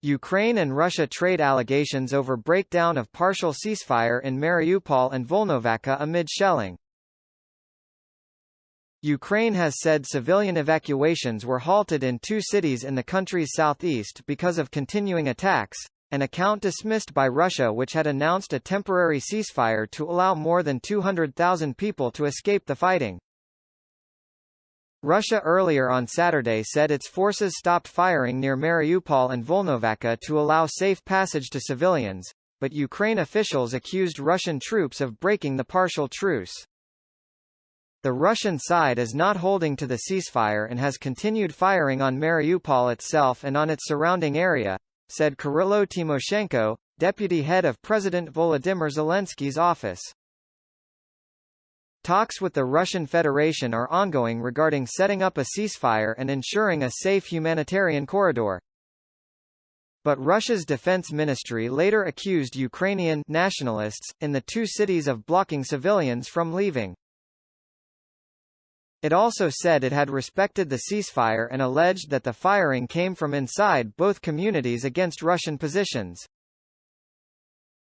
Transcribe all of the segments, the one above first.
Ukraine and Russia trade allegations over breakdown of partial ceasefire in Mariupol and Volnovakha amid shelling. Ukraine has said civilian evacuations were halted in two cities in the country's southeast because of continuing attacks, an account dismissed by Russia, which had announced a temporary ceasefire to allow more than 200,000 people to escape the fighting. Russia earlier on Saturday said its forces stopped firing near Mariupol and Volnovakha to allow safe passage to civilians, but Ukraine officials accused Russian troops of breaking the partial truce. The Russian side is not holding to the ceasefire and has continued firing on Mariupol itself and on its surrounding area, said Kyrylo Tymoshenko, deputy head of President Volodymyr Zelensky's office. Talks with the Russian Federation are ongoing regarding setting up a ceasefire and ensuring a safe humanitarian corridor. But Russia's defense ministry later accused Ukrainian nationalists in the two cities of blocking civilians from leaving. It also said it had respected the ceasefire and alleged that the firing came from inside both communities against Russian positions.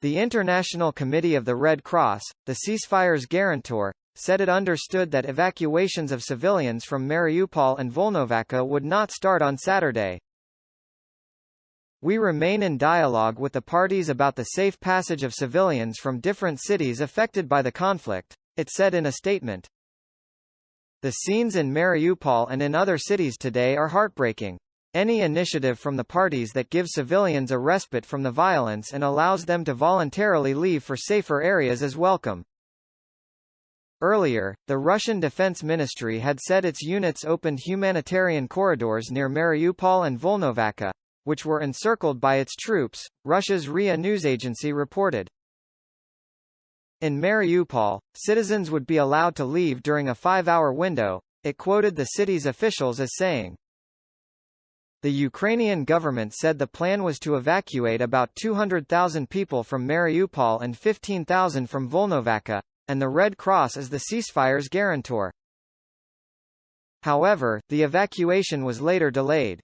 The International Committee of the Red Cross, the ceasefire's guarantor, said it understood that evacuations of civilians from Mariupol and Volnovakha would not start on Saturday. We remain in dialogue with the parties about the safe passage of civilians from different cities affected by the conflict, it said in a statement. The scenes in Mariupol and in other cities today are heartbreaking. Any initiative from the parties that gives civilians a respite from the violence and allows them to voluntarily leave for safer areas is welcome. Earlier, the Russian Defense Ministry had said its units opened humanitarian corridors near Mariupol and Volnovakha, which were encircled by its troops, Russia's RIA news agency reported. In Mariupol, citizens would be allowed to leave during a 5-hour window, it quoted the city's officials as saying. The Ukrainian government said the plan was to evacuate about 200,000 people from Mariupol and 15,000 from Volnovakha, and the Red Cross is the ceasefire's guarantor. However, the evacuation was later delayed.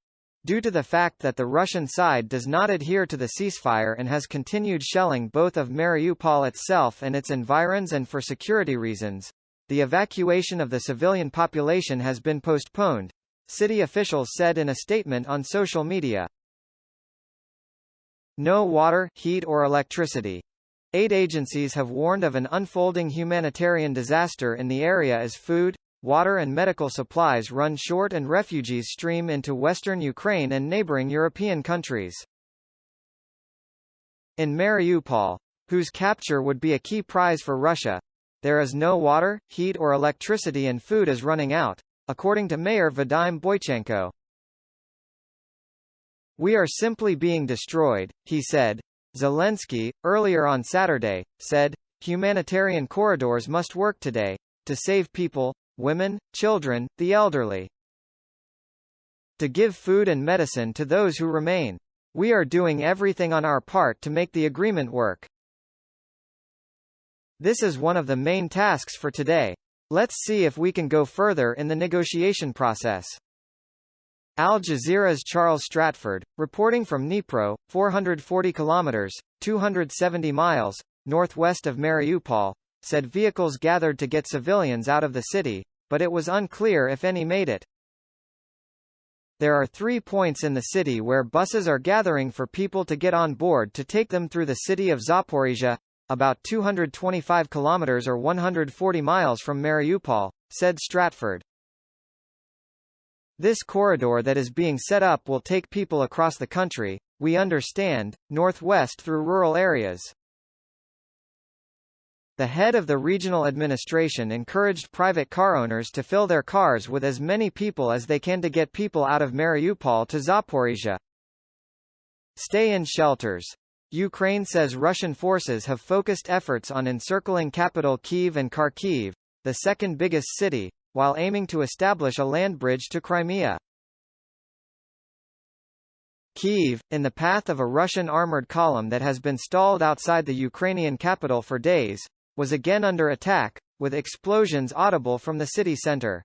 Due to the fact that the Russian side does not adhere to the ceasefire and has continued shelling both of Mariupol itself and its environs, and for security reasons, the evacuation of the civilian population has been postponed, city officials said in a statement on social media. No water, heat or electricity. Aid agencies have warned of an unfolding humanitarian disaster in the area as food, water and medical supplies run short and refugees stream into western Ukraine and neighboring European countries. In Mariupol, whose capture would be a key prize for Russia, there is no water, heat or electricity and food is running out, according to Mayor Vadim Boychenko. We are simply being destroyed, he said. Zelensky, earlier on Saturday, said, humanitarian corridors must work today, to save people, women, children, the elderly. To give food and medicine to those who remain. We are doing everything on our part to make the agreement work. This is one of the main tasks for today. Let's see if we can go further in the negotiation process. Al Jazeera's Charles Stratford, reporting from Dnipro, 440 kilometers, 270 miles, northwest of Mariupol, said vehicles gathered to get civilians out of the city, but it was unclear if any made it. There are 3 points in the city where buses are gathering for people to get on board to take them through the city of Zaporizhzhia, about 225 kilometers or 140 miles from Mariupol, said Stratford. This corridor that is being set up will take people across the country, we understand, northwest through rural areas. The head of the regional administration encouraged private car owners to fill their cars with as many people as they can to get people out of Mariupol to Zaporizhzhia. Stay in shelters. Ukraine says Russian forces have focused efforts on encircling capital Kyiv and Kharkiv, the second biggest city, while aiming to establish a land bridge to Crimea. Kyiv, in the path of a Russian armored column that has been stalled outside the Ukrainian capital for days, was again under attack, with explosions audible from the city center.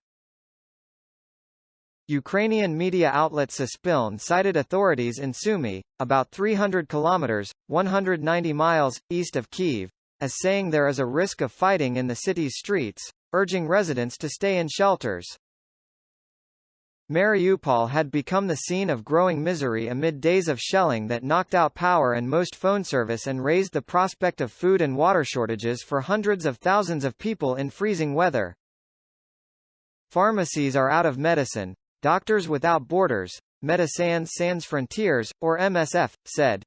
Ukrainian media outlet Suspilne cited authorities in Sumy, about 300 kilometers, 190 miles, east of Kyiv, as saying there is a risk of fighting in the city's streets, urging residents to stay in shelters. Mariupol had become the scene of growing misery amid days of shelling that knocked out power and most phone service and raised the prospect of food and water shortages for hundreds of thousands of people in freezing weather. Pharmacies are out of medicine, Doctors Without Borders, Médecins Sans Frontières, or MSF, said.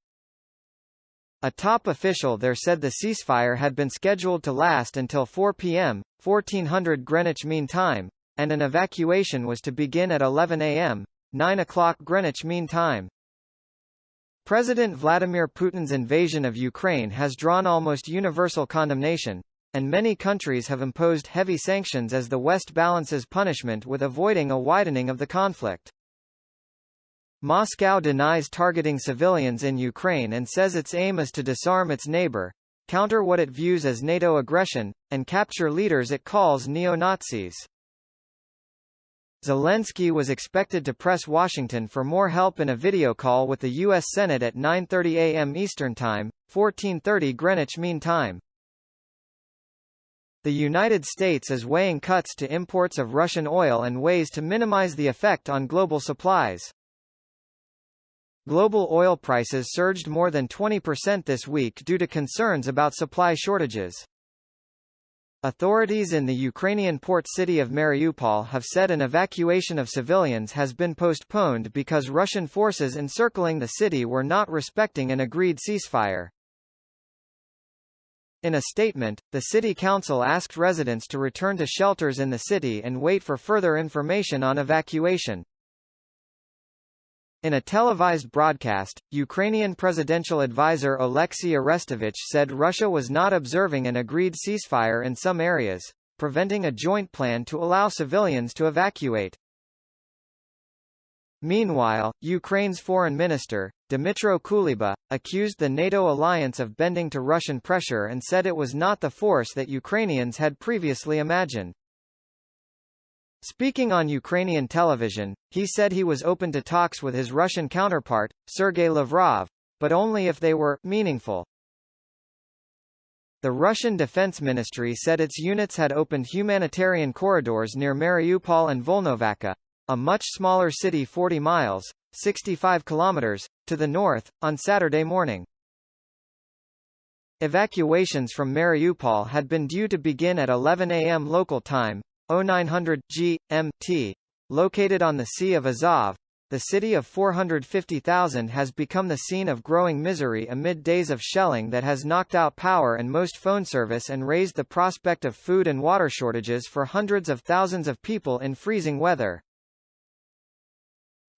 A top official there said the ceasefire had been scheduled to last until 4 p.m., 1400 Greenwich Mean Time, and an evacuation was to begin at 11 a.m., 9 o'clock Greenwich Mean Time. President Vladimir Putin's invasion of Ukraine has drawn almost universal condemnation, and many countries have imposed heavy sanctions as the West balances punishment with avoiding a widening of the conflict. Moscow denies targeting civilians in Ukraine and says its aim is to disarm its neighbor, counter what it views as NATO aggression, and capture leaders it calls neo-Nazis. Zelensky was expected to press Washington for more help in a video call with the U.S. Senate at 9:30 a.m. Eastern Time, 14:30 Greenwich Mean Time. The United States is weighing cuts to imports of Russian oil and ways to minimize the effect on global supplies. Global oil prices surged more than 20% this week due to concerns about supply shortages. Authorities in the Ukrainian port city of Mariupol have said an evacuation of civilians has been postponed because Russian forces encircling the city were not respecting an agreed ceasefire. In a statement, the city council asked residents to return to shelters in the city and wait for further information on evacuation. In a televised broadcast, Ukrainian presidential advisor Oleksiy Arestovich said Russia was not observing an agreed ceasefire in some areas, preventing a joint plan to allow civilians to evacuate. Meanwhile, Ukraine's foreign minister, Dmytro Kuleba, accused the NATO alliance of bending to Russian pressure and said it was not the force that Ukrainians had previously imagined. Speaking on Ukrainian television, he said he was open to talks with his Russian counterpart, Sergei Lavrov, but only if they were meaningful. The Russian Defense Ministry said its units had opened humanitarian corridors near Mariupol and Volnovakha, a much smaller city 40 miles, 65 kilometers, to the north, on Saturday morning. Evacuations from Mariupol had been due to begin at 11 a.m. local time, 0900 GMT. Located on the Sea of Azov, the city of 450,000 has become the scene of growing misery amid days of shelling that has knocked out power and most phone service and raised the prospect of food and water shortages for hundreds of thousands of people in freezing weather.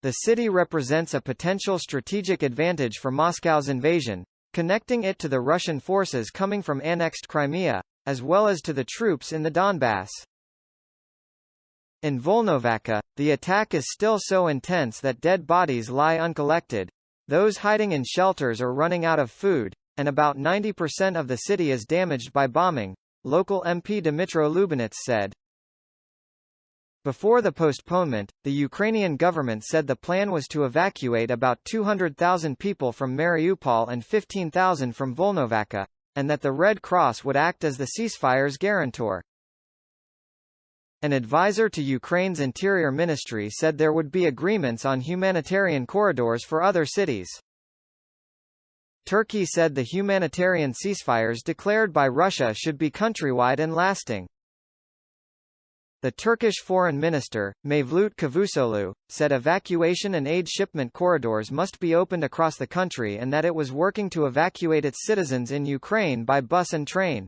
The city represents a potential strategic advantage for Moscow's invasion, connecting it to the Russian forces coming from annexed Crimea, as well as to the troops in the Donbass. In Volnovakha, the attack is still so intense that dead bodies lie uncollected, those hiding in shelters or running out of food, and about 90% of the city is damaged by bombing, local MP Dmytro Lubinets said. Before the postponement, the Ukrainian government said the plan was to evacuate about 200,000 people from Mariupol and 15,000 from Volnovakha, and that the Red Cross would act as the ceasefire's guarantor. An advisor to Ukraine's Interior Ministry said there would be agreements on humanitarian corridors for other cities. Turkey said the humanitarian ceasefires declared by Russia should be countrywide and lasting. The Turkish Foreign Minister, Mevlut Cavusoglu, said evacuation and aid shipment corridors must be opened across the country and that it was working to evacuate its citizens in Ukraine by bus and train.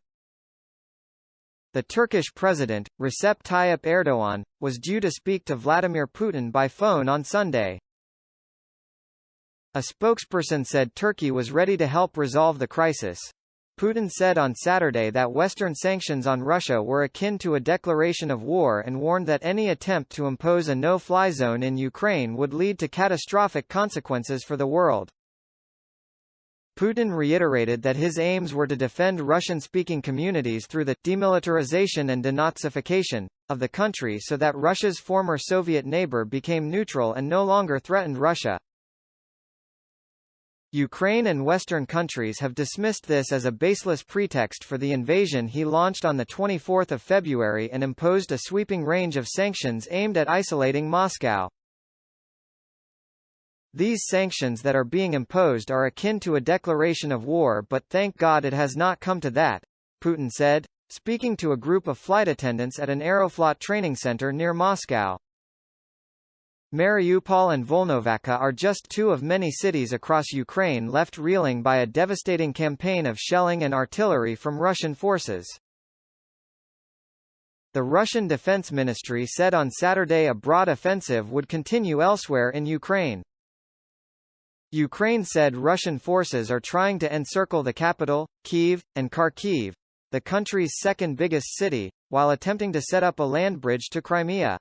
The Turkish president, Recep Tayyip Erdoğan, was due to speak to Vladimir Putin by phone on Sunday. A spokesperson said Turkey was ready to help resolve the crisis. Putin said on Saturday that Western sanctions on Russia were akin to a declaration of war and warned that any attempt to impose a no-fly zone in Ukraine would lead to catastrophic consequences for the world. Putin reiterated that his aims were to defend Russian-speaking communities through the demilitarization and denazification of the country so that Russia's former Soviet neighbor became neutral and no longer threatened Russia. Ukraine and Western countries have dismissed this as a baseless pretext for the invasion he launched on 24 February and imposed a sweeping range of sanctions aimed at isolating Moscow. These sanctions that are being imposed are akin to a declaration of war, but thank God it has not come to that, Putin said, speaking to a group of flight attendants at an Aeroflot training center near Moscow. Mariupol and Volnovakha are just two of many cities across Ukraine left reeling by a devastating campaign of shelling and artillery from Russian forces. The Russian Defense Ministry said on Saturday a broad offensive would continue elsewhere in Ukraine. Ukraine said Russian forces are trying to encircle the capital, Kyiv, and Kharkiv, the country's second biggest city, while attempting to set up a land bridge to Crimea.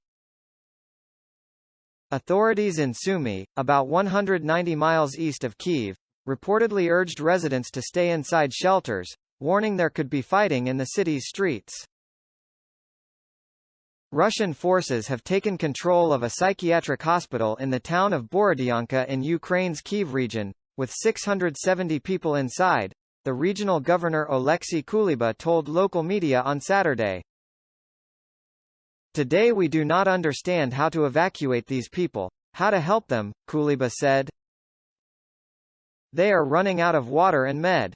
Authorities in Sumy, about 190 miles east of Kyiv, reportedly urged residents to stay inside shelters, warning there could be fighting in the city's streets. Russian forces have taken control of a psychiatric hospital in the town of Borodyanka in Ukraine's Kyiv region, with 670 people inside, the regional governor Oleksiy Kulyba told local media on Saturday. Today we do not understand how to evacuate these people, how to help them, Kulyba said. They are running out of water and med.